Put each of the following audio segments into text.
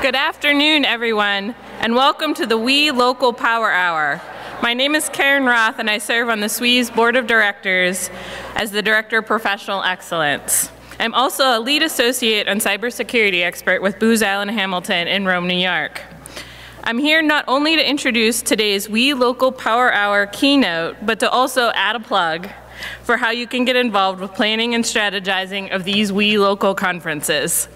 Good afternoon, everyone, and welcome to the WE Local Power Hour. My name is Karen Roth, and I serve on the SWE's Board of Directors as the Director of Professional Excellence. I'm also a lead associate and cybersecurity expert with Booz Allen Hamilton in Rome, New York. I'm here not only to introduce today's WE Local Power Hour keynote, but to also add a plug for how you can get involved with planning and strategizing of these WE Local conferences.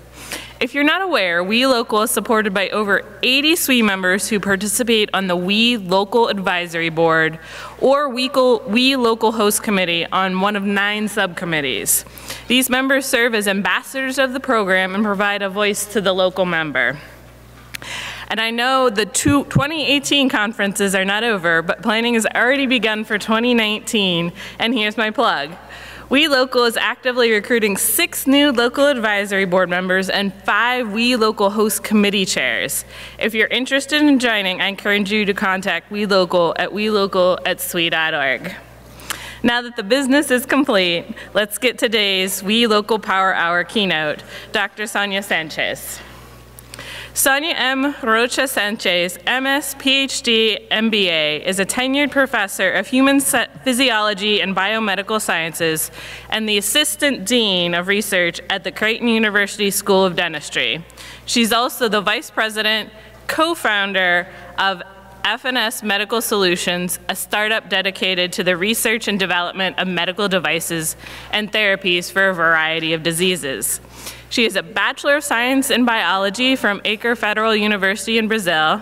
If you're not aware, WE Local is supported by over 80 SWE members who participate on the WE Local Advisory Board or WE Local Host Committee on one of 9 subcommittees. These members serve as ambassadors of the program and provide a voice to the local member. And I know the 2018 conferences are not over, but planning has already begun for 2019, and here's my plug. WE Local is actively recruiting 6 new local advisory board members and 5 WE Local host committee chairs. If you're interested in joining, I encourage you to contact WE Local at welocal@swe.org. Now that the business is complete, let's get today's WE Local Power Hour keynote, Dr. Sonia Sanchez. Sonia M. Rocha-Sanchez, MS, Ph.D., M.B.A., is a tenured professor of human physiology and biomedical sciences and the assistant dean of research at the Creighton University School of Dentistry. She's also the vice president, co-founder of FNS Medical Solutions, a startup dedicated to the research and development of medical devices and therapies for a variety of diseases. She is a Bachelor of Science in Biology from Acre Federal University in Brazil,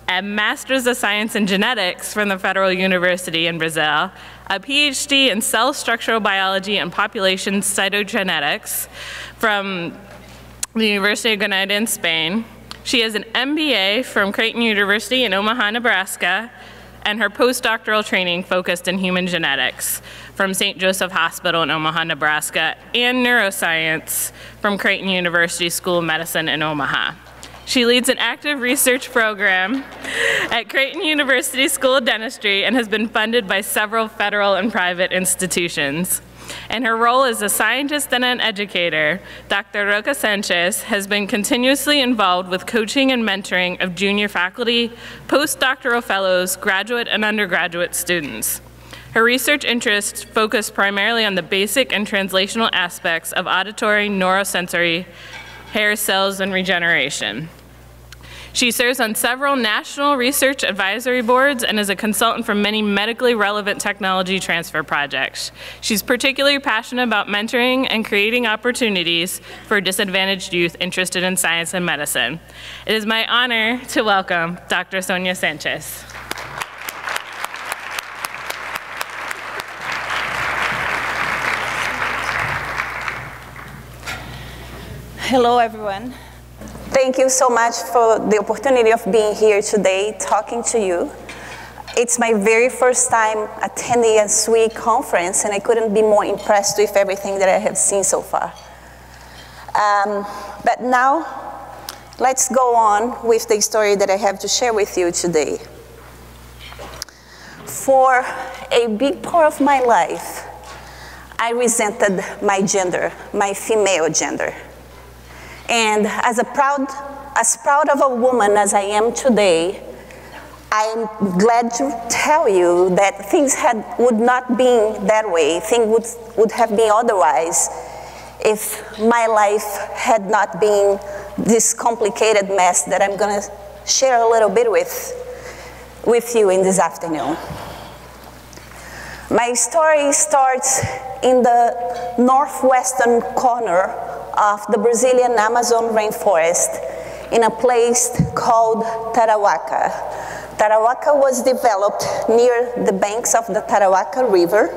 a Master's of Science in Genetics from the Federal University in Brazil, a Ph.D. in Cell Structural Biology and Population Cytogenetics from the University of Granada in Spain. She has an M.B.A. from Creighton University in Omaha, Nebraska, and her postdoctoral training focused in human genetics from St. Joseph Hospital in Omaha, Nebraska, and neuroscience from Creighton University School of Medicine in Omaha. She leads an active research program at Creighton University School of Dentistry and has been funded by several federal and private institutions. In her role as a scientist and an educator, Dr. Rocha-Sanchez has been continuously involved with coaching and mentoring of junior faculty, postdoctoral fellows, graduate and undergraduate students. Her research interests focus primarily on the basic and translational aspects of auditory, neurosensory, hair cells, and regeneration. She serves on several national research advisory boards and is a consultant for many medically relevant technology transfer projects. She's particularly passionate about mentoring and creating opportunities for disadvantaged youth interested in science and medicine. It is my honor to welcome Dr. Sonia Sanchez. Hello, everyone. Thank you so much for the opportunity of being here today, talking to you. It's my very first time attending a SWE conference, and I couldn't be more impressed with everything that I have seen so far. But now, let's go on with the story that I have to share with you today. For a big part of my life, I resented my gender, my female gender. And as proud of a woman as I am today, I'm glad to tell you that things would not be that way. Things would have been otherwise if my life had not been this complicated mess that I'm going to share a little bit with you in this afternoon. My story starts in the northwestern corner of the Brazilian Amazon rainforest in a place called Tarauacá. Tarauacá was developed near the banks of the Tarauacá River,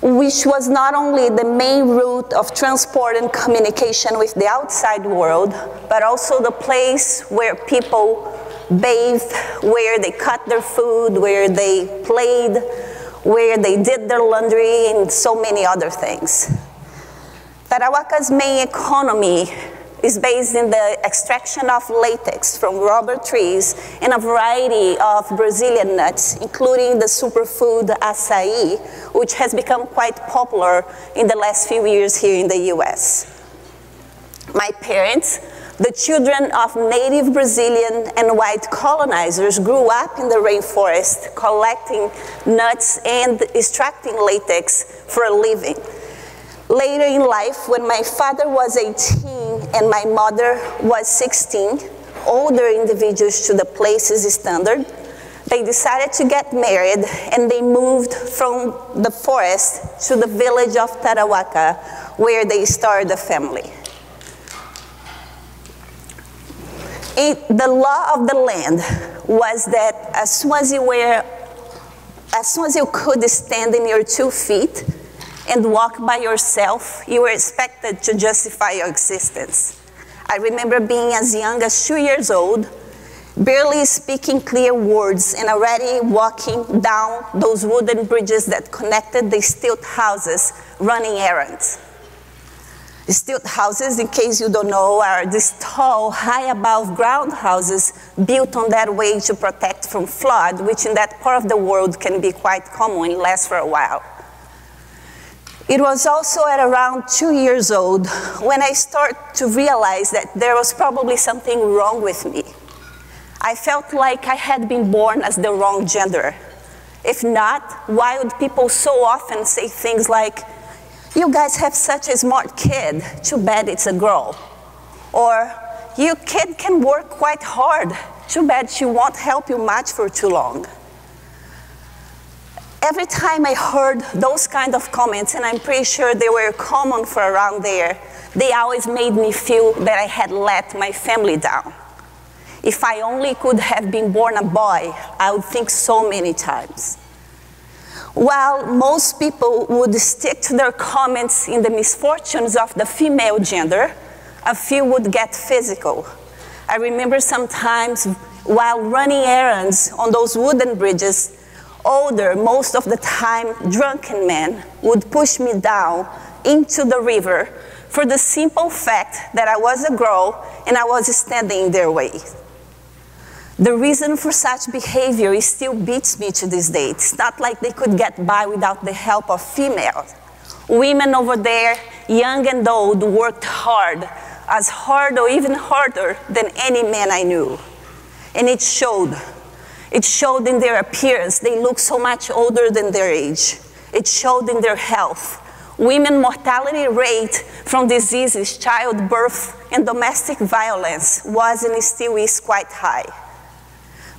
which was not only the main route of transport and communication with the outside world, but also the place where people bathed, where they cut their food, where they played, where they did their laundry, and so many other things. Tarauacá's main economy is based in the extraction of latex from rubber trees and a variety of Brazilian nuts, including the superfood açaí, which has become quite popular in the last few years here in the US. My parents The children of native Brazilian and white colonizers grew up in the rainforest, collecting nuts and extracting latex for a living. Later in life, when my father was 18 and my mother was 16, older individuals to the place's standard, they decided to get married and they moved from the forest to the village of Tarauacá, where they started a family. The law of the land was that as soon as you could stand in your 2 feet and walk by yourself, you were expected to justify your existence. I remember being as young as 2 years old, barely speaking clear words and already walking down those wooden bridges that connected the stilt houses, running errands. The stilt houses, in case you don't know, are these tall, high above ground houses built on that way to protect from flood, which in that part of the world can be quite common and last for a while. It was also at around 2 years old when I started to realize that there was probably something wrong with me. I felt like I had been born as the wrong gender. If not, why would people so often say things like, "You guys have such a smart kid, too bad it's a girl." Or, "Your kid can work quite hard, too bad she won't help you much for too long." Every time I heard those kind of comments, and I'm pretty sure they were common for around there, they always made me feel that I had let my family down. If I only could have been born a boy, I would think so many times. While most people would stick to their comments in the misfortunes of the female gender, a few would get physical. I remember sometimes while running errands on those wooden bridges, older, most of the time drunken men would push me down into the river for the simple fact that I was a girl and I was standing in their way. The reason for such behavior still beats me to this day. It's not like they could get by without the help of females. Women over there, young and old, worked hard, as hard or even harder than any man I knew. And it showed. It showed in their appearance. They looked so much older than their age. It showed in their health. Women mortality rate from diseases, childbirth, and domestic violence was and still is quite high.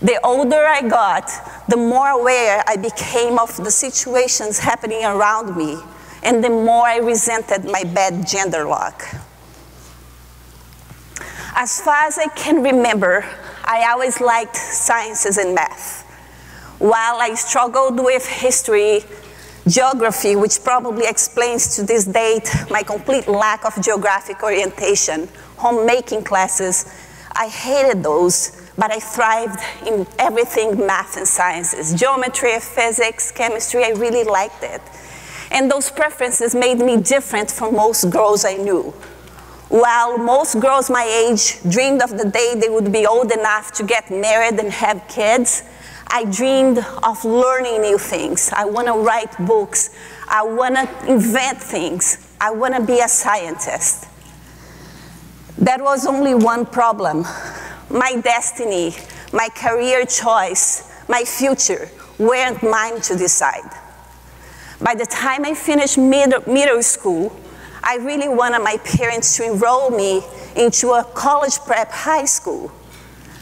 The older I got, the more aware I became of the situations happening around me, and the more I resented my bad gender lock. As far as I can remember, I always liked sciences and math. While I struggled with history, geography, which probably explains to this date my complete lack of geographic orientation, homemaking classes, I hated those, but I thrived in everything math and sciences. Geometry, physics, chemistry, I really liked it. And those preferences made me different from most girls I knew. While most girls my age dreamed of the day they would be old enough to get married and have kids, I dreamed of learning new things. I want to write books. I want to invent things. I want to be a scientist. There was only one problem. My destiny, my career choice, my future weren't mine to decide. By the time I finished middle school, I really wanted my parents to enroll me into a college prep high school,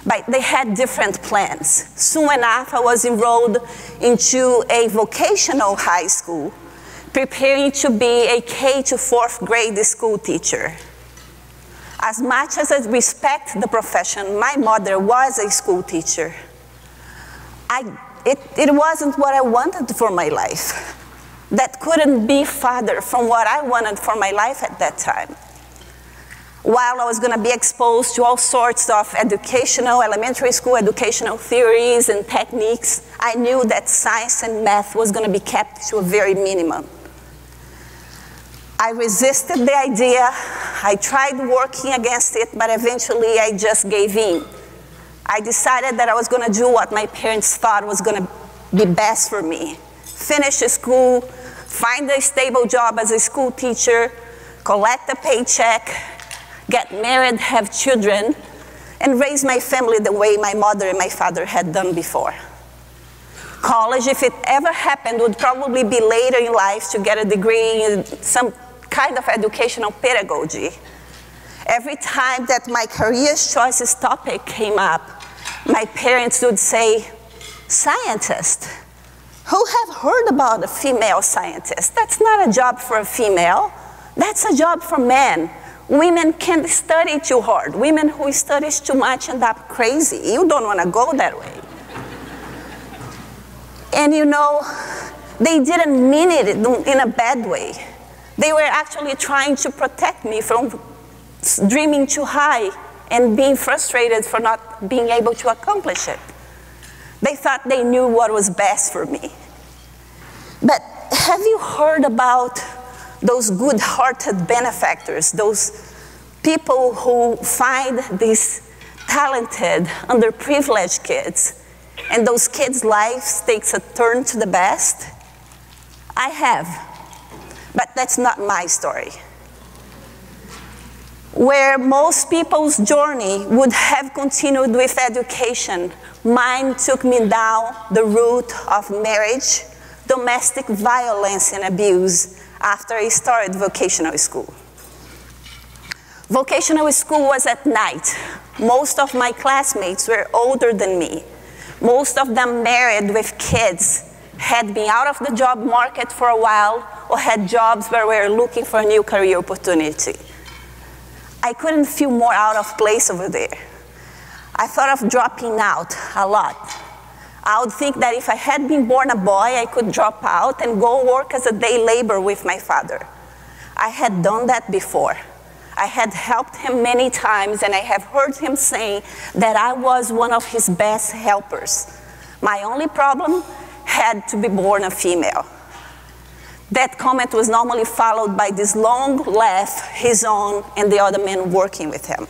but they had different plans. Soon enough, I was enrolled into a vocational high school, preparing to be a K to 4th grade school teacher. As much as I respect the profession, my mother was a school teacher. It wasn't what I wanted for my life. That couldn't be farther from what I wanted for my life at that time. While I was going to be exposed to all sorts of elementary school educational theories and techniques, I knew that science and math was going to be kept to a very minimum. I resisted the idea. I tried working against it, but eventually I just gave in. I decided that I was going to do what my parents thought was going to be best for me. Finish school, find a stable job as a school teacher, collect a paycheck, get married, have children, and raise my family the way my mother and my father had done before. College, if it ever happened, would probably be later in life to get a degree in some kind of educational pedagogy. Every time that my career choices topic came up, my parents would say, "Scientist? Who have heard about a female scientist? That's not a job for a female. That's a job for men. Women can't study too hard. Women who study too much end up crazy. You don't want to go that way." And you know, they didn't mean it in a bad way. They were actually trying to protect me from dreaming too high and being frustrated for not being able to accomplish it. They thought they knew what was best for me. But have you heard about those good-hearted benefactors, those people who find these talented, underprivileged kids, and those kids' lives takes a turn to the best? I have, but that's not my story. Where most people's journey would have continued with education, mine took me down the route of marriage, domestic violence, and abuse after I started vocational school. Vocational school was at night. Most of my classmates were older than me. Most of them married with kids, had been out of the job market for a while, or had jobs where we were looking for a new career opportunity. I couldn't feel more out of place over there. I thought of dropping out a lot. I would think that if I had been born a boy, I could drop out and go work as a day laborer with my father. I had done that before. I had helped him many times, and I have heard him say that I was one of his best helpers. My only problem had to be born a female. That comment was normally followed by this long laugh, his own and the other men working with him.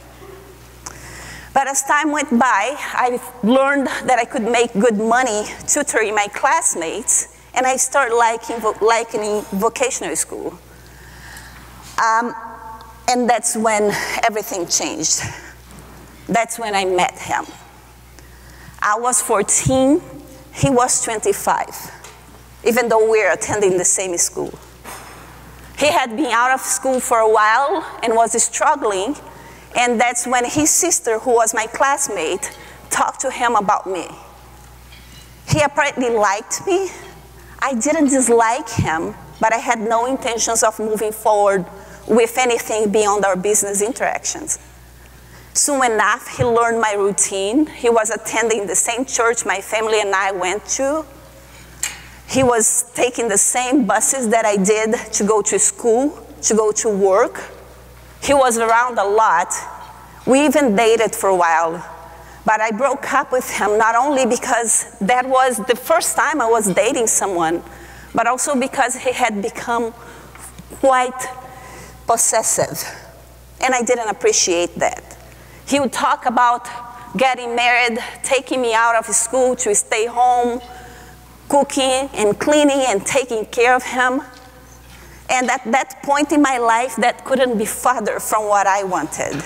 But as time went by, I learned that I could make good money tutoring my classmates, and I started liking vocational school. And that's when everything changed. That's when I met him. I was 14, he was 25, even though we were attending the same school. He had been out of school for a while and was struggling, and that's when his sister, who was my classmate, talked to him about me. He apparently liked me. I didn't dislike him, but I had no intentions of moving forward with anything beyond our business interactions. Soon enough, he learned my routine. He was attending the same church my family and I went to. He was taking the same buses that I did to go to school, to go to work. He was around a lot. We even dated for a while. But I broke up with him not only because that was the first time I was dating someone, but also because he had become quite possessive. And I didn't appreciate that. He would talk about getting married, taking me out of school to stay home, cooking and cleaning and taking care of him. And at that point in my life, that couldn't be farther from what I wanted.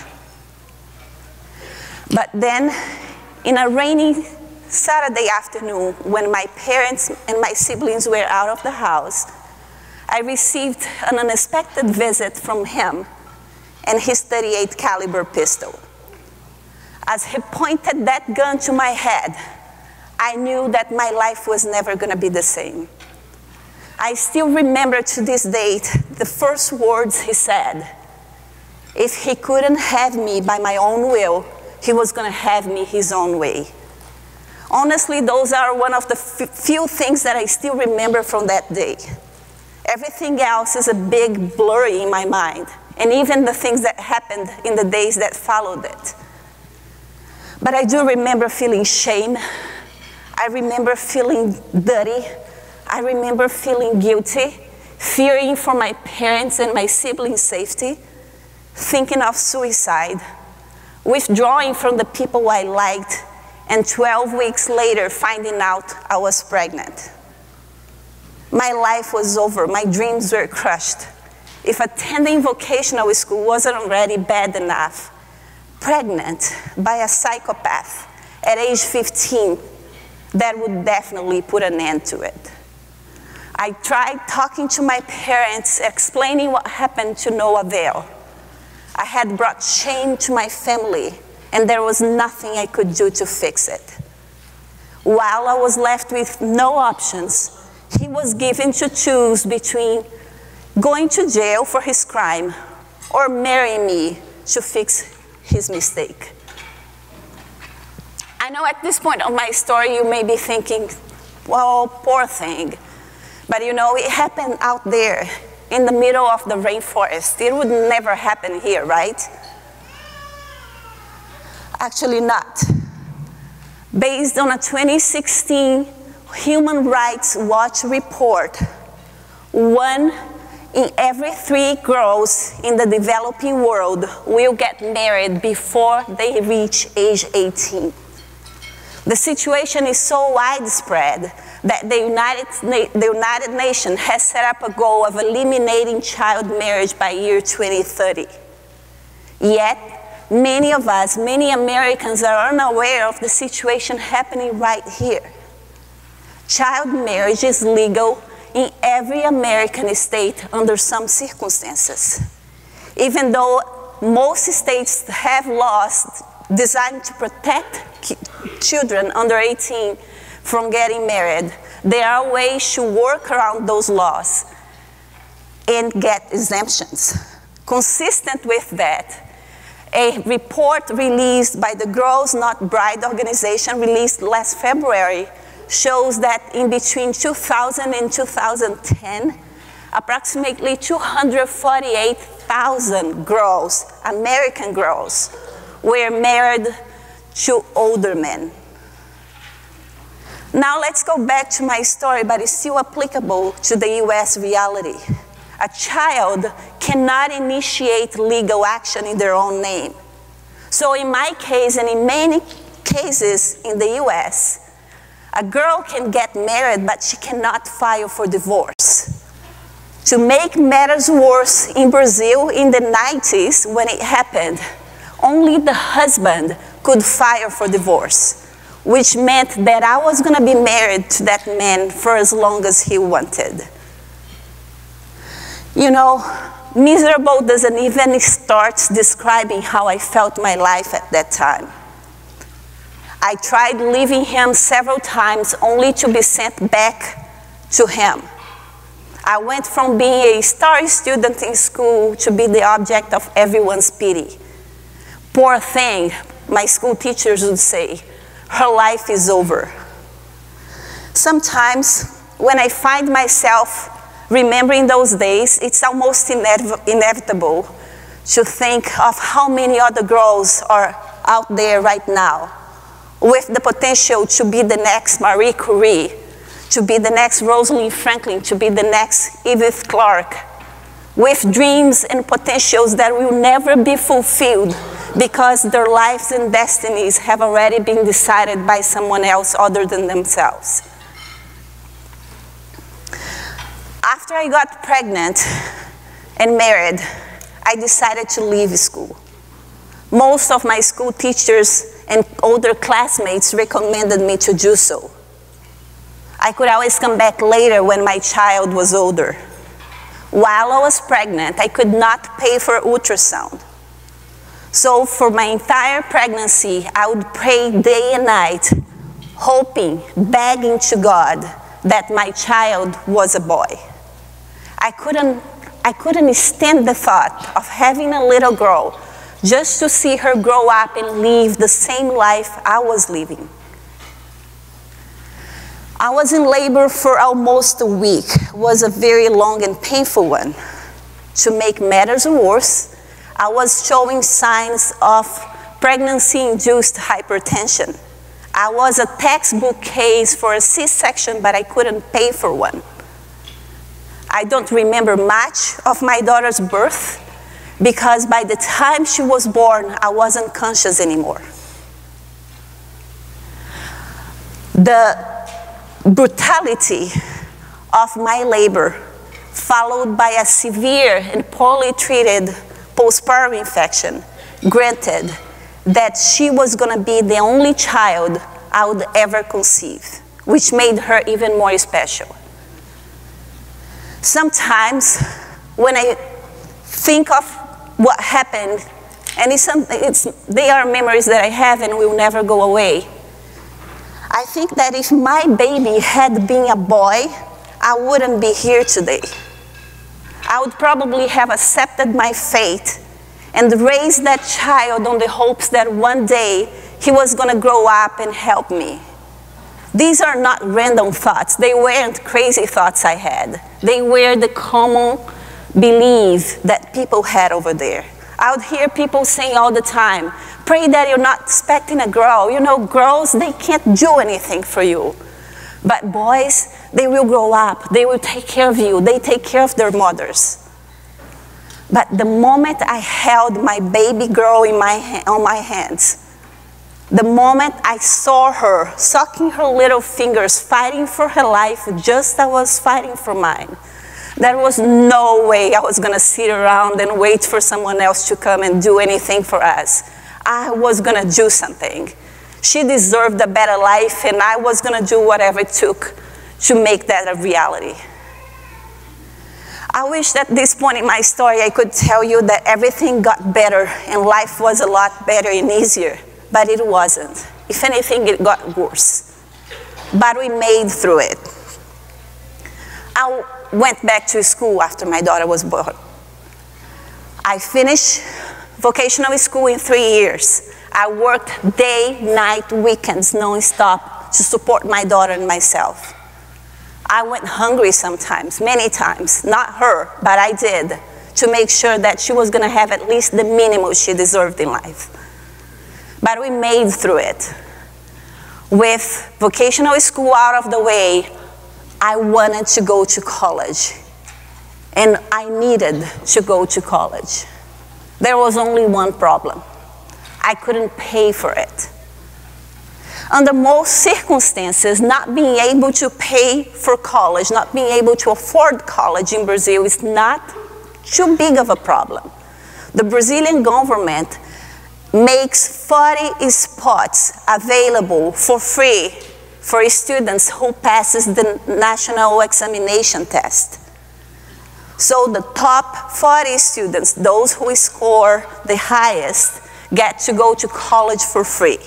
But then, in a rainy Saturday afternoon, when my parents and my siblings were out of the house, I received an unexpected visit from him and his .38 caliber pistol. As he pointed that gun to my head, I knew that my life was never going to be the same. I still remember to this date the first words he said. If he couldn't have me by my own will, he was going to have me his own way. Honestly, those are one of the few things that I still remember from that day. Everything else is a big blur in my mind, and even the things that happened in the days that followed it. But I do remember feeling shame. I remember feeling dirty. I remember feeling guilty, fearing for my parents and my siblings' safety, thinking of suicide, withdrawing from the people I liked, and 12 weeks later finding out I was pregnant. My life was over. My dreams were crushed. if attending vocational school wasn't already bad enough, pregnant by a psychopath at age 15, that would definitely put an end to it. I tried talking to my parents, explaining what happened, to no avail. I had brought shame to my family, and there was nothing I could do to fix it. While I was left with no options, he was given to choose between going to jail for his crime or marrying me to fix his mistake. I know at this point of my story you may be thinking, well, poor thing. But you know, it happened out there in the middle of the rainforest. It would never happen here, right? Actually not. Based on a 2016 Human Rights Watch report, 1 in every 3 girls in the developing world will get married before they reach age 18. The situation is so widespread that the United Nations has set up a goal of eliminating child marriage by year 2030. Yet, many of us, many Americans, are unaware of the situation happening right here. Child marriage is legal in every American state under some circumstances. Even though most states have laws designed to protect children under 18 from getting married, there are ways to work around those laws and get exemptions. Consistent with that, a report released by the Girls Not Bride organization, released last February, shows that in between 2000 and 2010, approximately 248,000 girls, American girls, were married to older men. Now let's go back to my story, but it's still applicable to the US reality. A child cannot initiate legal action in their own name. So in my case, and in many cases in the US, a girl can get married, but she cannot file for divorce. To make matters worse, in Brazil in the 90s, when it happened, only the husband could file for divorce, which meant that I was going to be married to that man for as long as he wanted. You know, miserable doesn't even start describing how I felt my life at that time. I tried leaving him several times only to be sent back to him. I went from being a star student in school to be the object of everyone's pity. Poor thing, my school teachers would say, her life is over. Sometimes when I find myself remembering those days, it's almost inevitable to think of how many other girls are out there right now with the potential to be the next Marie Curie, to be the next Rosalind Franklin, to be the next Edith Clark, with dreams and potentials that will never be fulfilled because their lives and destinies have already been decided by someone else other than themselves. After I got pregnant and married, I decided to leave school. Most of my school teachers and older classmates recommended me to do so. I could always come back later when my child was older. While I was pregnant, I could not pay for ultrasound. So for my entire pregnancy, I would pray day and night, hoping, begging to God that my child was a boy. I couldn't stand the thought of having a little girl just to see her grow up and live the same life I was living. I was in labor for almost a week. It was a very long and painful one. To make matters worse, I was showing signs of pregnancy-induced hypertension. I was a textbook case for a C-section, but I couldn't pay for one. I don't remember much of my daughter's birth because by the time she was born, I wasn't conscious anymore. The brutality of my labor followed by a severe and poorly treated postpartum infection, granted that she was going to be the only child I would ever conceive, which made her even more special. Sometimes when I think of what happened, and they are memories that I have and will never go away, I think that if my baby had been a boy, I wouldn't be here today. I would probably have accepted my fate and raised that child on the hopes that one day he was going to grow up and help me. These are not random thoughts. They weren't crazy thoughts I had. They were the common belief that people had over there. I would hear people saying all the time, pray that you're not expecting a girl. You know, girls, they can't do anything for you. But boys, they will grow up. They will take care of you. They take care of their mothers. But the moment I held my baby girl on my hands, the moment I saw her sucking her little fingers, fighting for her life just as I was fighting for mine, there was no way I was going to sit around and wait for someone else to come and do anything for us. I was going to do something. She deserved a better life, and I was going to do whatever it took to make that a reality. I wish that at this point in my story I could tell you that everything got better and life was a lot better and easier, but it wasn't. If anything, it got worse. But we made through it. I went back to school after my daughter was born. I finished vocational school in 3 years. I worked day, night, weekends, non-stop to support my daughter and myself. I went hungry sometimes, many times, not her, but I did, to make sure that she was going to have at least the minimum she deserved in life. But we made through it. With vocational school out of the way, I wanted to go to college, and I needed to go to college. There was only one problem. I couldn't pay for it. Under most circumstances, not being able to pay for college, not being able to afford college in Brazil is not too big of a problem. The Brazilian government makes 40 spots available for free for students who passes the national examination test. So the top 40 students, those who score the highest, get to go to college for free.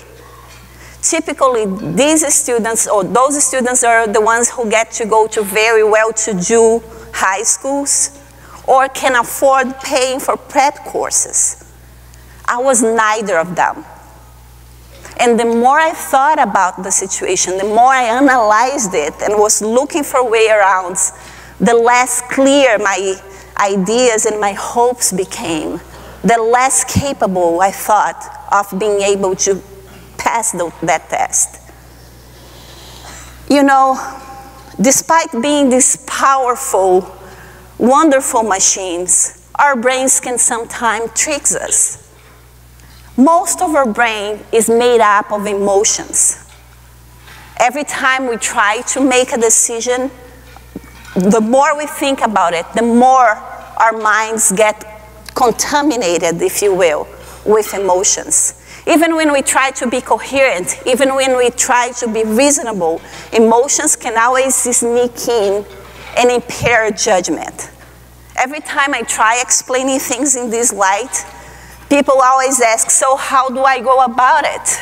Typically, these students, or those students, are the ones who get to go to very well-to-do high schools or can afford paying for prep courses. I was neither of them. And the more I thought about the situation, the more I analyzed it and was looking for way arounds, the less clear my ideas and my hopes became, the less capable I thought of being able to pass that test. You know, despite being these powerful, wonderful machines, our brains can sometimes trick us. Most of our brain is made up of emotions. Every time we try to make a decision, the more we think about it, the more our minds get contaminated, if you will, with emotions. Even when we try to be coherent, even when we try to be reasonable, emotions can always sneak in and impair judgment. Every time I try explaining things in this light, people always ask, so how do I go about it?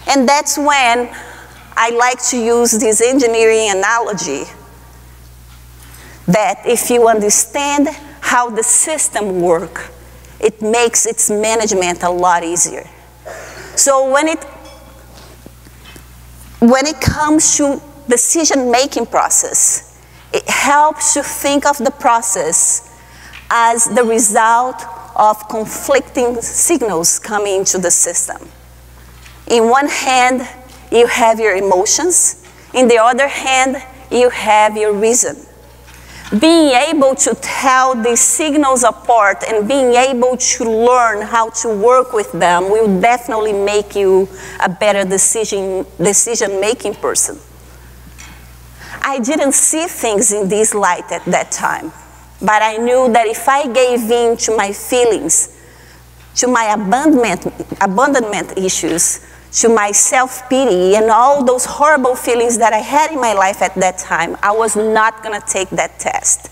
And that's when I like to use this engineering analogy, that if you understand how the system works, it makes its management a lot easier. So when it comes to decision-making process, it helps to think of the process as the result of conflicting signals coming into the system. In one hand, you have your emotions. In the other hand, you have your reason. Being able to tell these signals apart and being able to learn how to work with them will definitely make you a better decision-making person. I didn't see things in this light at that time, but I knew that if I gave in to my feelings, to my abandonment issues, to my self-pity and all those horrible feelings that I had in my life at that time, I was not going to take that test.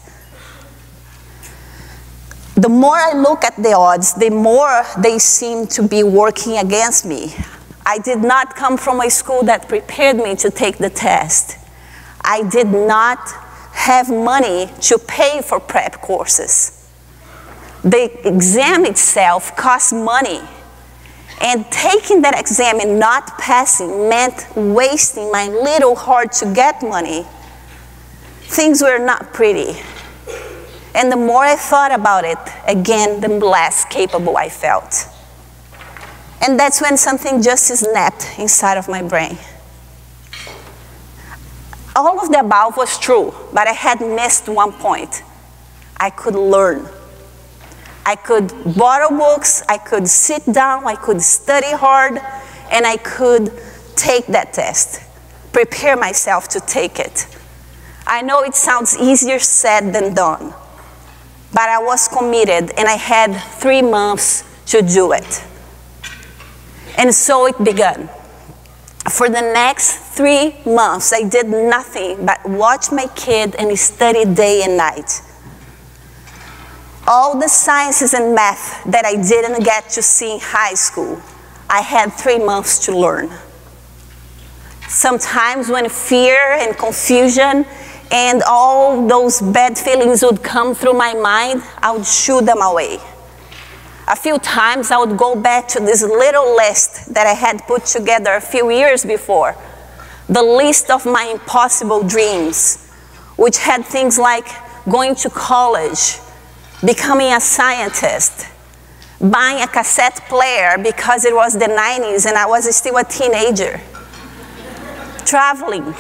The more I look at the odds, the more they seem to be working against me. I did not come from a school that prepared me to take the test. I did not have money to pay for prep courses. The exam itself cost money. And taking that exam and not passing meant wasting my little hard-to-get money. Things were not pretty. And the more I thought about it, again, the less capable I felt. And that's when something just snapped inside of my brain. All of the above was true, but I had missed one point. I could learn. I could borrow books, I could sit down, I could study hard, and I could take that test, prepare myself to take it. I know it sounds easier said than done, but I was committed, and I had 3 months to do it. And so it began. For the next 3 months, I did nothing but watch my kid and study day and night. All the sciences and math that I didn't get to see in high school, I had 3 months to learn. Sometimes when fear and confusion and all those bad feelings would come through my mind, I would shoo them away. A few times I would go back to this little list that I had put together a few years before, the list of my impossible dreams, which had things like going to college, becoming a scientist, buying a cassette player because it was the 90s and I was still a teenager, traveling,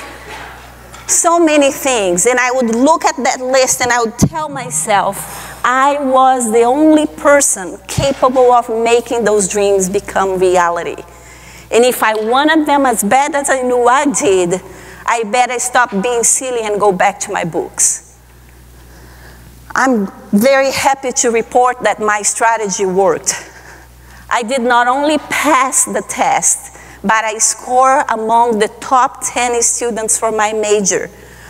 so many things. And I would look at that list and I would tell myself, I was the only person capable of making those dreams become reality. And if I wanted them as bad as I knew I did, I better stop being silly and go back to my books. I'm very happy to report that my strategy worked. I did not only pass the test, but I scored among the top 10 students for my major,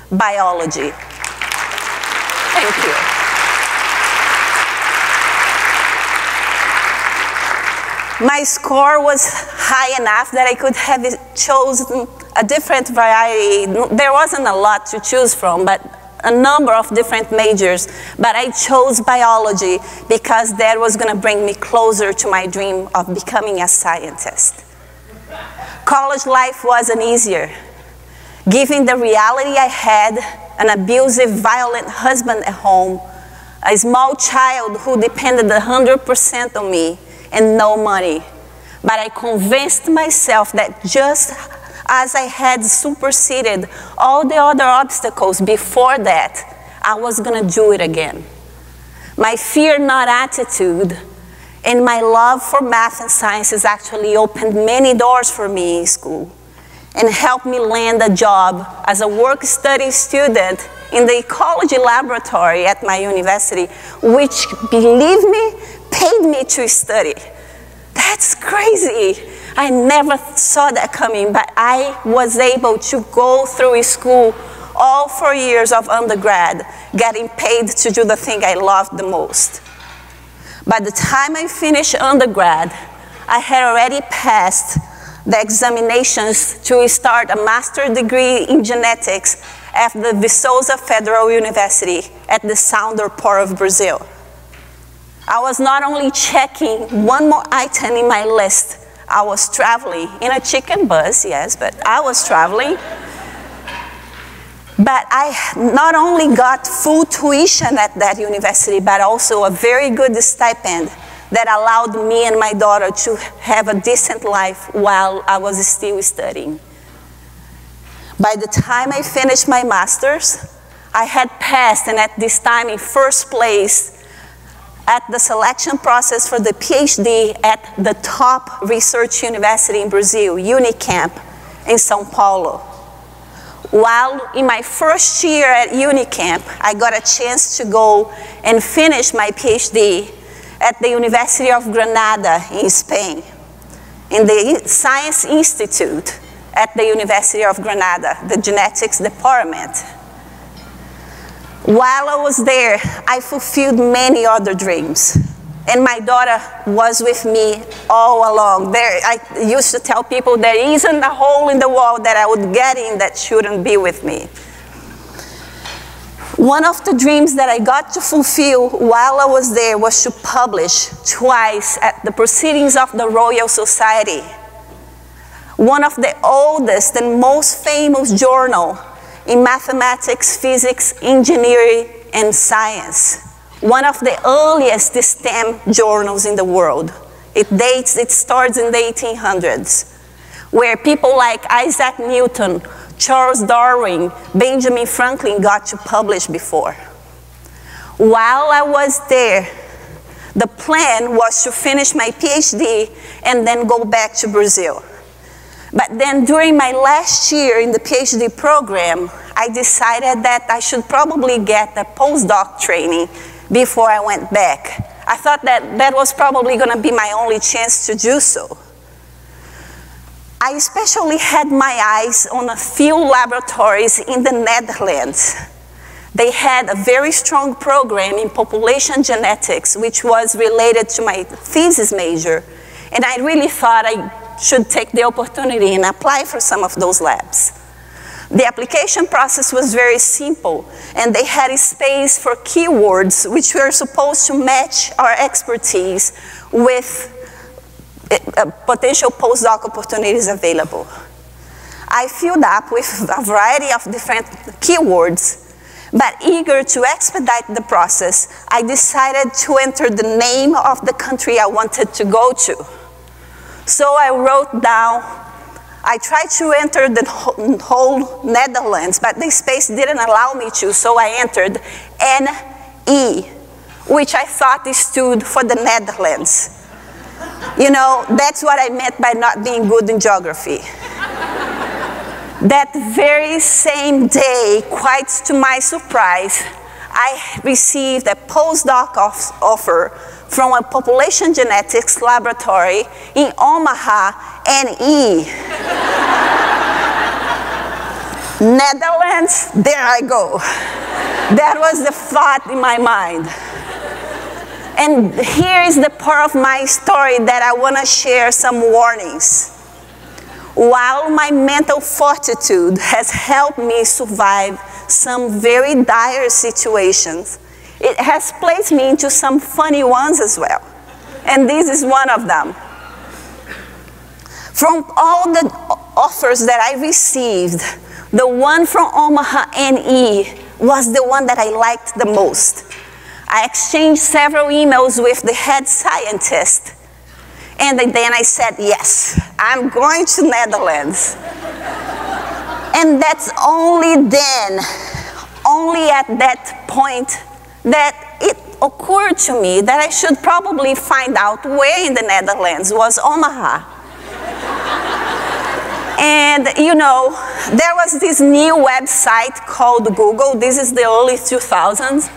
biology. Thank you. My score was high enough that I could have chosen a different variety. There wasn't a lot to choose from, but a number of different majors, but I chose biology because that was going to bring me closer to my dream of becoming a scientist. College life wasn't easier. Given the reality I had, an abusive, violent husband at home, a small child who depended 100% on me, and no money. But I convinced myself that just as I had superseded all the other obstacles before that, I was going to do it again. My fear not attitude and my love for math and sciences actually opened many doors for me in school and helped me land a job as a work-study student in the ecology laboratory at my university, which, believe me, paid me to study. That's crazy. I never saw that coming, but I was able to go through school all 4 years of undergrad, getting paid to do the thing I loved the most. By the time I finished undergrad, I had already passed the examinations to start a master's degree in genetics at the Viçosa Federal University at the southern part of Brazil. I was not only checking one more item in my list, I was traveling in a chicken bus, yes, but I was traveling. But I not only got full tuition at that university, but also a very good stipend that allowed me and my daughter to have a decent life while I was still studying. By the time I finished my master's, I had passed, and at this time in first place, at the selection process for the Ph.D. at the top research university in Brazil, Unicamp in São Paulo. While in my first year at Unicamp, I got a chance to go and finish my PhD at the University of Granada in Spain, in the Science Institute at the University of Granada, the genetics department. While I was there, I fulfilled many other dreams. And my daughter was with me all along. I used to tell people there isn't a hole in the wall that I would get in that shouldn't be with me. One of the dreams that I got to fulfill while I was there was to publish twice at the Proceedings of the Royal Society, one of the oldest and most famous journals in mathematics, physics, engineering, and science. One of the earliest STEM journals in the world. It starts in the 1800s, where people like Isaac Newton, Charles Darwin, Benjamin Franklin got to publish before. While I was there, the plan was to finish my PhD and then go back to Brazil. But then during my last year in the PhD program, I decided that I should probably get a postdoc training before I went back. I thought that that was probably going to be my only chance to do so. I especially had my eyes on a few laboratories in the Netherlands. They had a very strong program in population genetics, which was related to my thesis major, and I really thought I should take the opportunity and apply for some of those labs. The application process was very simple, and they had a space for keywords which were supposed to match our expertise with potential postdoc opportunities available. I filled up with a variety of different keywords, but eager to expedite the process, I decided to enter the name of the country I wanted to go to. So I wrote down, I tried to enter the whole Netherlands, but the space didn't allow me to, so I entered NE, which I thought stood for the Netherlands. You know, that's what I meant by not being good in geography. That very same day, quite to my surprise, I received a postdoc offer from a population genetics laboratory in Omaha, NE. Netherlands, there I go. That was the thought in my mind. And here is the part of my story that I want to share some warnings. While my mental fortitude has helped me survive some very dire situations, it has placed me into some funny ones as well. And this is one of them. From all the offers that I received, the one from Omaha, NE was the one that I liked the most. I exchanged several emails with the head scientist, and then I said, yes, I'm going to Netherlands. And that's only then, only at that point, that it occurred to me that I should probably find out where in the Netherlands was Omaha. And you know, there was this new website called Google. This is the early 2000s.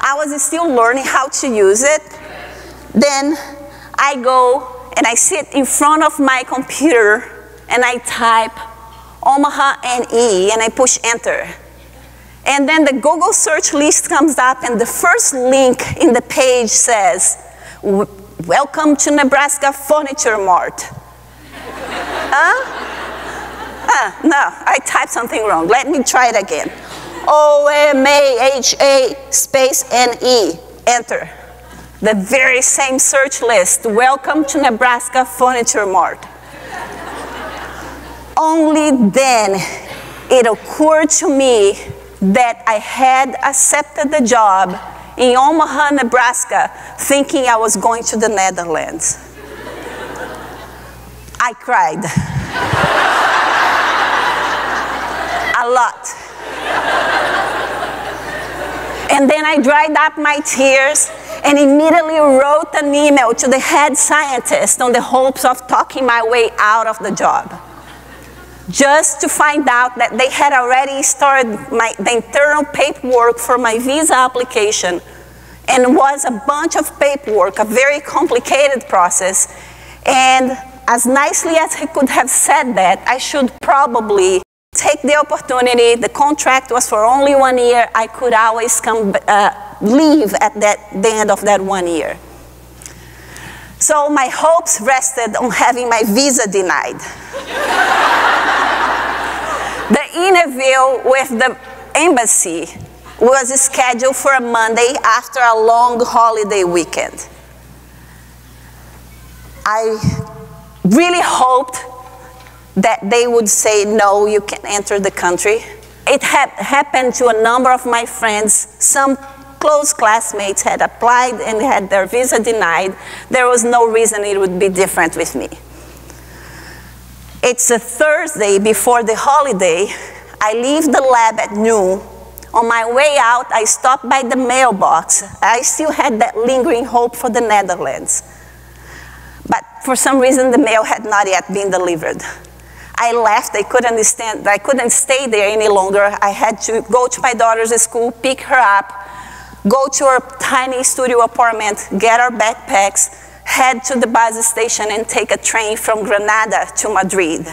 I was still learning how to use it. Then I go and I sit in front of my computer and I type Omaha NE and I push enter. And then the Google search list comes up and the first link in the page says, welcome to Nebraska Furniture Mart. No, I typed something wrong. Let me try it again. OMAHA space NE, enter. The very same search list, welcome to Nebraska Furniture Mart. Only then it occurred to me that I had accepted the job in Omaha, Nebraska, thinking I was going to the Netherlands. I cried. A lot. And then I dried up my tears and immediately wrote an email to the head scientist on the hopes of talking my way out of the job. just to find out that they had already started the internal paperwork for my visa application, and was a bunch of paperwork, a very complicated process. And as nicely as he could have said that, I should probably take the opportunity. The contract was for only 1 year. I could always leave at the end of that 1 year. So my hopes rested on having my visa denied. The interview with the embassy was scheduled for a Monday after a long holiday weekend. I really hoped that they would say, no, you can't enter the country. It had happened to a number of my friends. Some close classmates had applied and had their visa denied. There was no reason it would be different with me. It's a Thursday before the holiday. I leave the lab at noon. On my way out, I stopped by the mailbox. I still had that lingering hope for the Netherlands. But for some reason, the mail had not yet been delivered. I left. I couldn't stay there any longer. I had to go to my daughter's school, pick her up, go to her tiny studio apartment, get our backpacks, head to the bus station, and take a train from Granada to Madrid.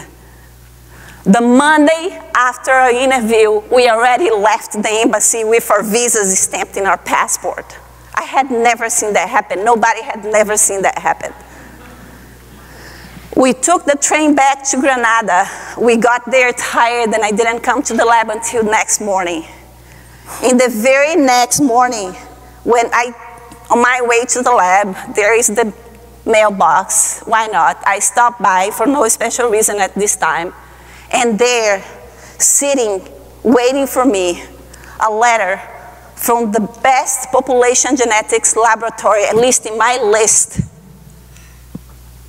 The Monday after our interview, we already left the embassy with our visas stamped in our passport. I had never seen that happen. Nobody had never seen that happen. We took the train back to Granada. We got there tired, and I didn't come to the lab until next morning. In the very next morning, on my way to the lab, there is the mailbox. Why not? I stopped by for no special reason at this time. And there, sitting, waiting for me, a letter from the best population genetics laboratory, at least in my list,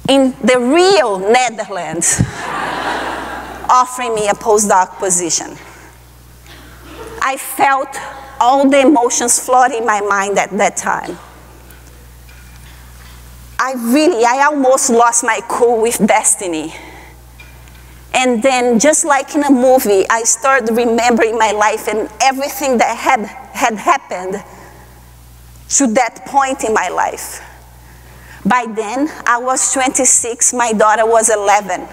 in the real Netherlands, offering me a postdoc position. I felt all the emotions flooding in my mind at that time. I almost lost my cool with destiny. And then, just like in a movie, I started remembering my life and everything that had happened to that point in my life. By then, I was 26, my daughter was 11.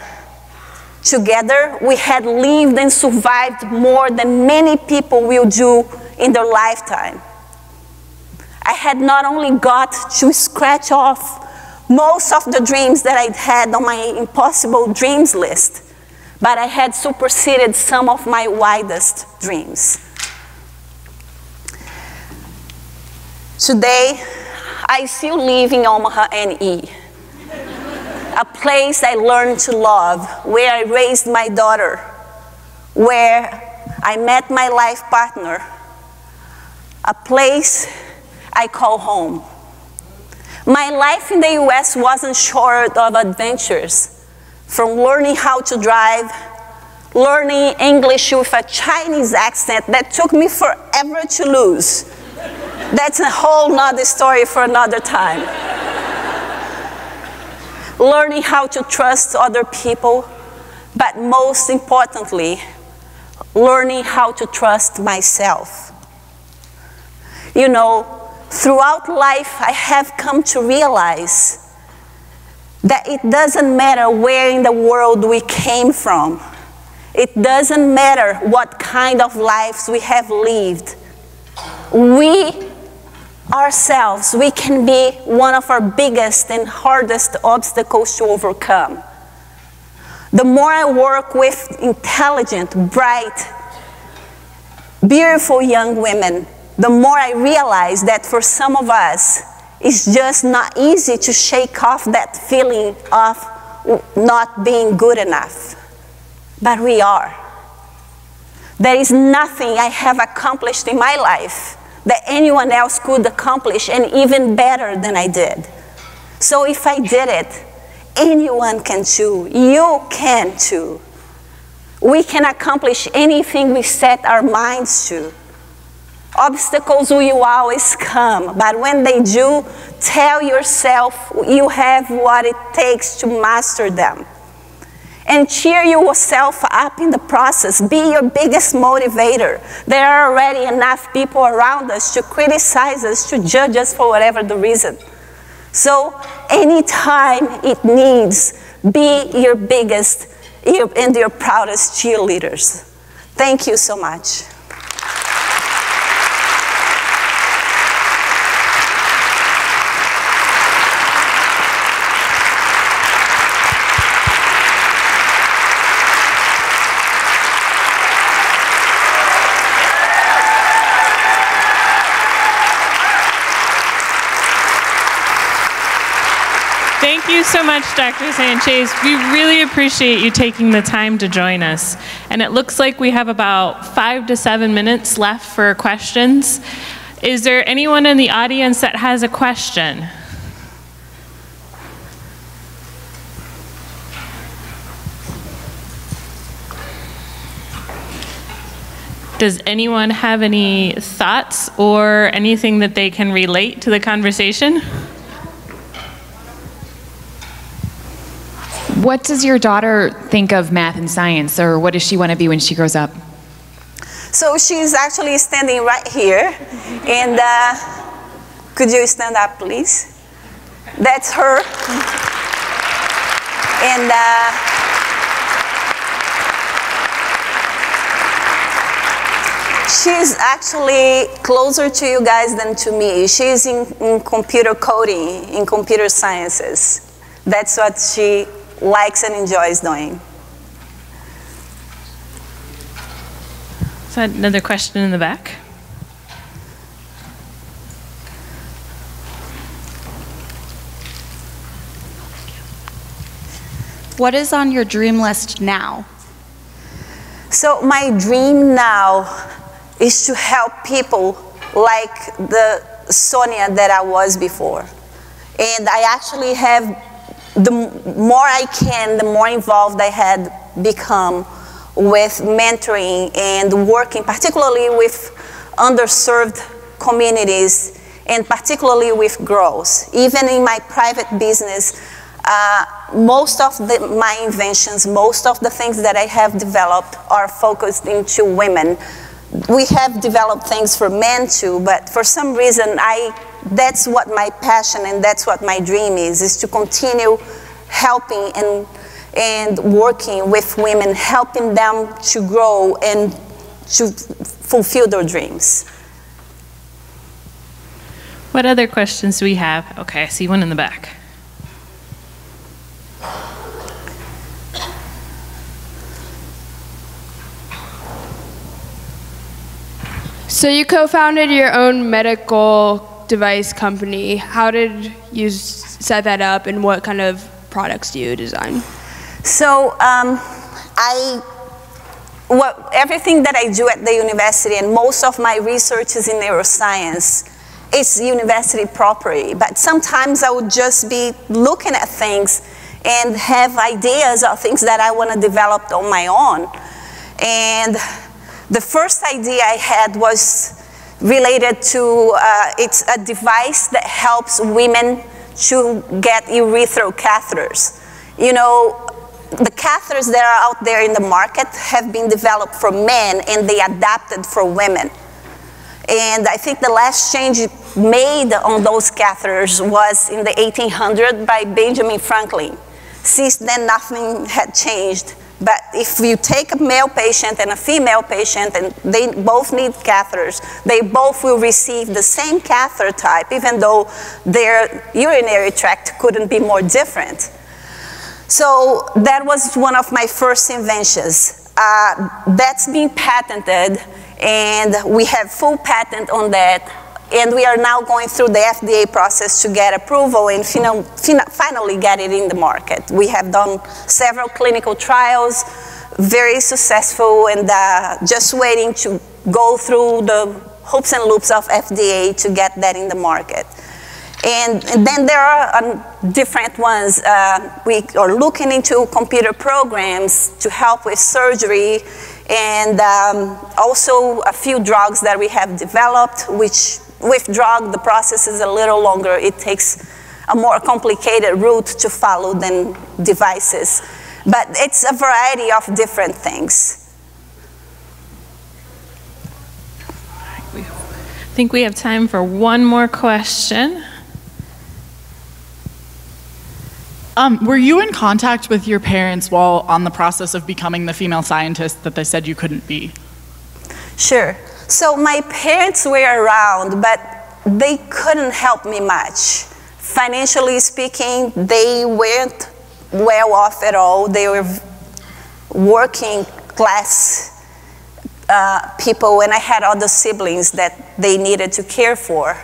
Together, we had lived and survived more than many people will do in their lifetime. I had not only got to scratch off most of the dreams that I'd had on my impossible dreams list, but I had superseded some of my wildest dreams. Today, I still live in Omaha, NE, a place I learned to love, where I raised my daughter, where I met my life partner, a place I call home. My life in the US wasn't short of adventures, from learning how to drive, learning English with a Chinese accent that took me forever to lose. That's a whole nother story for another time. Learning how to trust other people, but most importantly, learning how to trust myself. You know, throughout life, I have come to realize that it doesn't matter where in the world we came from. It doesn't matter what kind of lives we have lived. We ourselves, we can be one of our biggest and hardest obstacles to overcome. The more I work with intelligent, bright, beautiful young women, the more I realize that for some of us, it's just not easy to shake off that feeling of not being good enough. But we are. There is nothing I have accomplished in my life that anyone else could accomplish, and even better than I did. So if I did it, anyone can too. You can too. We can accomplish anything we set our minds to. Obstacles will always come, but when they do, tell yourself you have what it takes to master them. and cheer yourself up in the process. Be your biggest motivator. There are already enough people around us to criticize us, to judge us for whatever the reason. So anytime it needs, be your biggest and your proudest cheerleaders. Thank you so much. Thank you so much, Dr. Sanchez. We really appreciate you taking the time to join us. And it looks like we have about 5 to 7 minutes left for questions. Is there anyone in the audience that has a question? Does anyone have any thoughts or anything that they can relate to the conversation? What does your daughter think of math and science, or what does she want to be when she grows up? So she's actually standing right here, and could you stand up, please? That's her. And she's actually closer to you guys than to me. She's in computer coding, in computer sciences. That's what she likes and enjoys doing. So another question in the back. What is on your dream list now? So my dream now is to help people like the Sonia that I was before. And I actually have, the more I can, the more involved I had become with mentoring and working particularly with underserved communities and particularly with girls. Even in my private business, most of my inventions, most of the things that I have developed are focused into women. We have developed things for men too, but for some reason that's what my passion and that's what my dream is to continue helping and working with women, helping them to grow and to fulfill their dreams. What other questions do we have? Okay, I see one in the back. So you co-founded your own medical device company. How did you set that up, and what kind of products do you design? So everything that I do at the university, and most of my research is in neuroscience, it's university property. But sometimes I would just be looking at things and have ideas of things that I want to develop on my own. And the first idea I had was related to, it's a device that helps women to get urethral catheters. You know, the catheters that are out there in the market have been developed for men and they adapted for women. And I think the last change made on those catheters was in the 1800s by Benjamin Franklin. Since then, nothing had changed. But if you take a male patient and a female patient and they both need catheters, they both will receive the same catheter type, even though their urinary tract couldn't be more different. So that was one of my first inventions. That's been patented, and we have full patent on that. And we are now going through the FDA process to get approval and finally get it in the market. We have done several clinical trials, very successful, and just waiting to go through the hoops and loops of FDA to get that in the market. And then there are different ones. We are looking into computer programs to help with surgery, and also a few drugs that we have developed, which with drug, the process is a little longer. It takes a more complicated route to follow than devices. But it's a variety of different things. I think we have time for one more question. Were you in contact with your parents while on the process of becoming the female scientist that they said you couldn't be? Sure. So my parents were around, but they couldn't help me much. Financially speaking, they weren't well off at all. They were working class people, and I had other siblings that they needed to care for.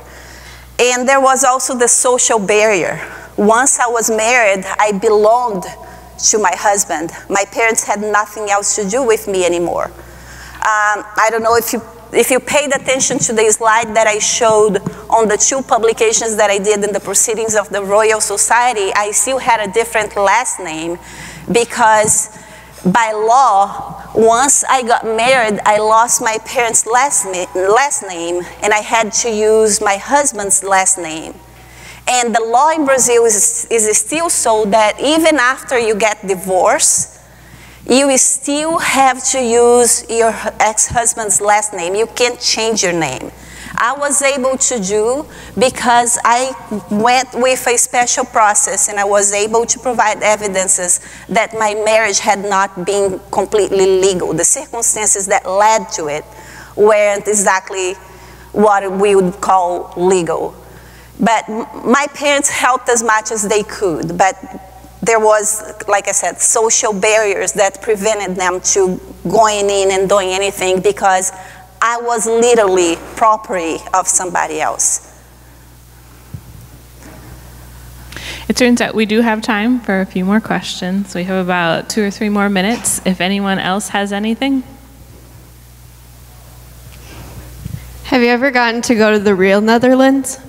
And there was also the social barrier. Once I was married, I belonged to my husband. My parents had nothing else to do with me anymore. I don't know if you paid attention to the slide that I showed on the 2 publications that I did in the Proceedings of the Royal Society. I still had a different last name because by law, once I got married, I lost my parents' last name, and I had to use my husband's last name. And the law in Brazil is still so that even after you get divorced, you still have to use your ex-husband's last name. You can't change your name. I was able to do because I went with a special process, and I was able to provide evidences that my marriage had not been completely legal. The circumstances that led to it weren't exactly what we would call legal. But my parents helped as much as they could, but there was, like I said, social barriers that prevented them to going in and doing anything because I was literally property of somebody else. It turns out we do have time for a few more questions. We have about 2 or 3 more minutes. If anyone else has anything. Have you ever gotten to go to the real Netherlands?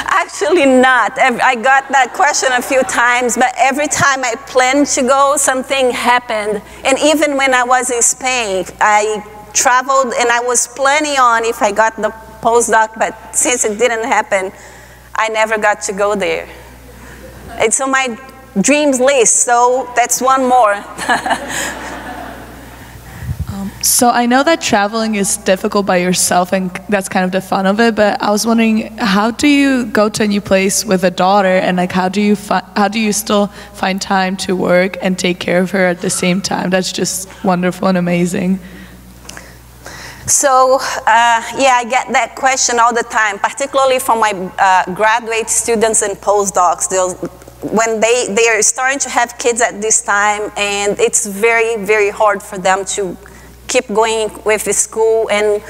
Actually not. I got that question a few times, but every time I planned to go, something happened. And even when I was in Spain, I traveled and I was planning on if I got the postdoc, but since it didn't happen, I never got to go there. It's on my dreams list, so that's one more. So I know that traveling is difficult by yourself, and that's kind of the fun of it, but I was wondering, how do you go to a new place with a daughter, and like how do you still find time to work and take care of her at the same time? That's just wonderful and amazing. So, yeah, I get that question all the time, particularly from my graduate students and postdocs. When they are starting to have kids at this time, and it's very, very hard for them to keep going with the school and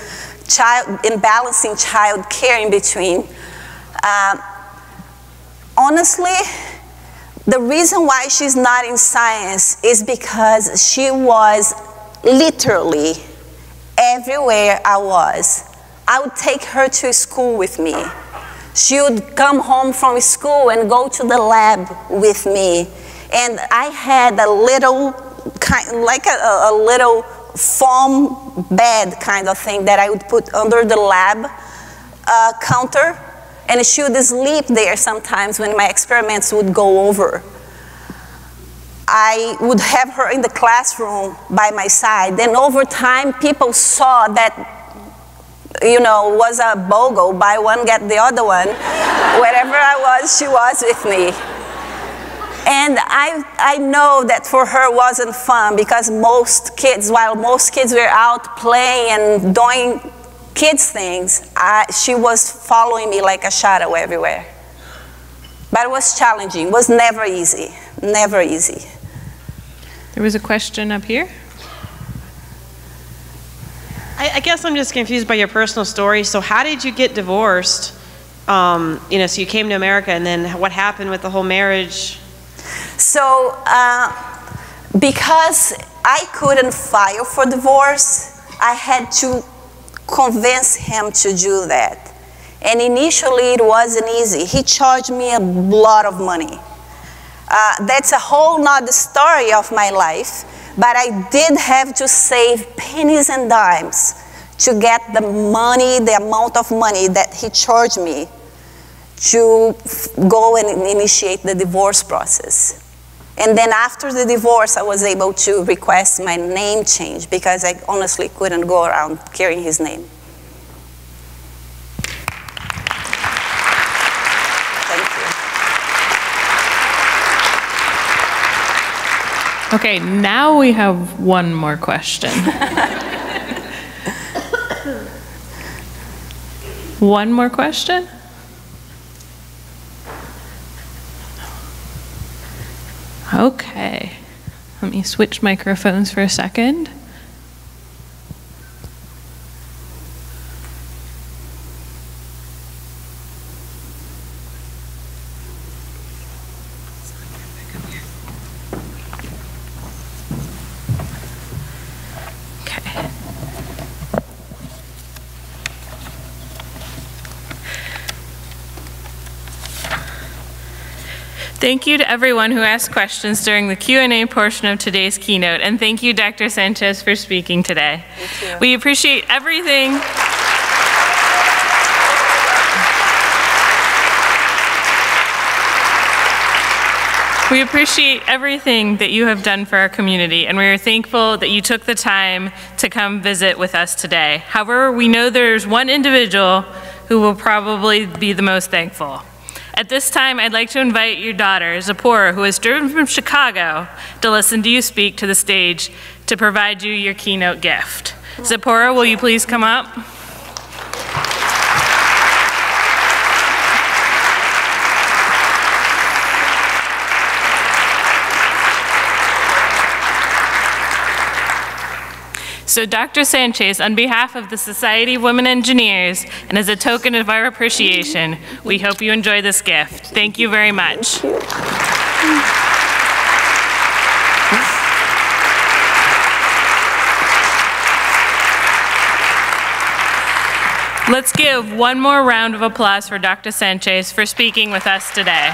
balancing child care in between. Honestly, the reason why she's not in science is because she was literally everywhere I was. I would take her to school with me. She would come home from school and go to the lab with me. And I had a little, like a little foam bed kind of thing that I would put under the lab counter, and she would sleep there sometimes when my experiments would go over. I would have her in the classroom by my side. Then over time, people saw that, you know, was a BOGO, buy one, get the other one. Wherever I was, she was with me. And I know that for her wasn't fun because while most kids were out playing and doing kids things, she was following me like a shadow everywhere. But it was challenging. It was never easy. Never easy. There was a question up here. I guess I'm just confused by your personal story. So how did you get divorced? So you came to America, and then what happened with the whole marriage? So because I couldn't file for divorce, I had to convince him to do that. And initially it wasn't easy. He charged me a lot of money. That's a whole nother story of my life, but I did have to save pennies and dimes to get the money, the amount of money that he charged me to go and initiate the divorce process. And then after the divorce, I was able to request my name change because I honestly couldn't go around carrying his name. Thank you. Okay, now we have one more question. One more question? Okay, let me switch microphones for a second. Okay. Thank you to everyone who asked questions during the Q&A portion of today's keynote, and thank you, Dr. Sanchez, for speaking today. Thank you. We appreciate everything. We appreciate everything that you have done for our community, and we are thankful that you took the time to come visit with us today. However, we know there's one individual who will probably be the most thankful. At this time, I'd like to invite your daughter, Zipporah, who has driven from Chicago to listen to you speak, to the stage to provide you your keynote gift. Zipporah, will you please come up? So Dr. Sanchez, on behalf of the Society of Women Engineers, and as a token of our appreciation, we hope you enjoy this gift. Thank you very much. Thank you. Let's give one more round of applause for Dr. Sanchez for speaking with us today.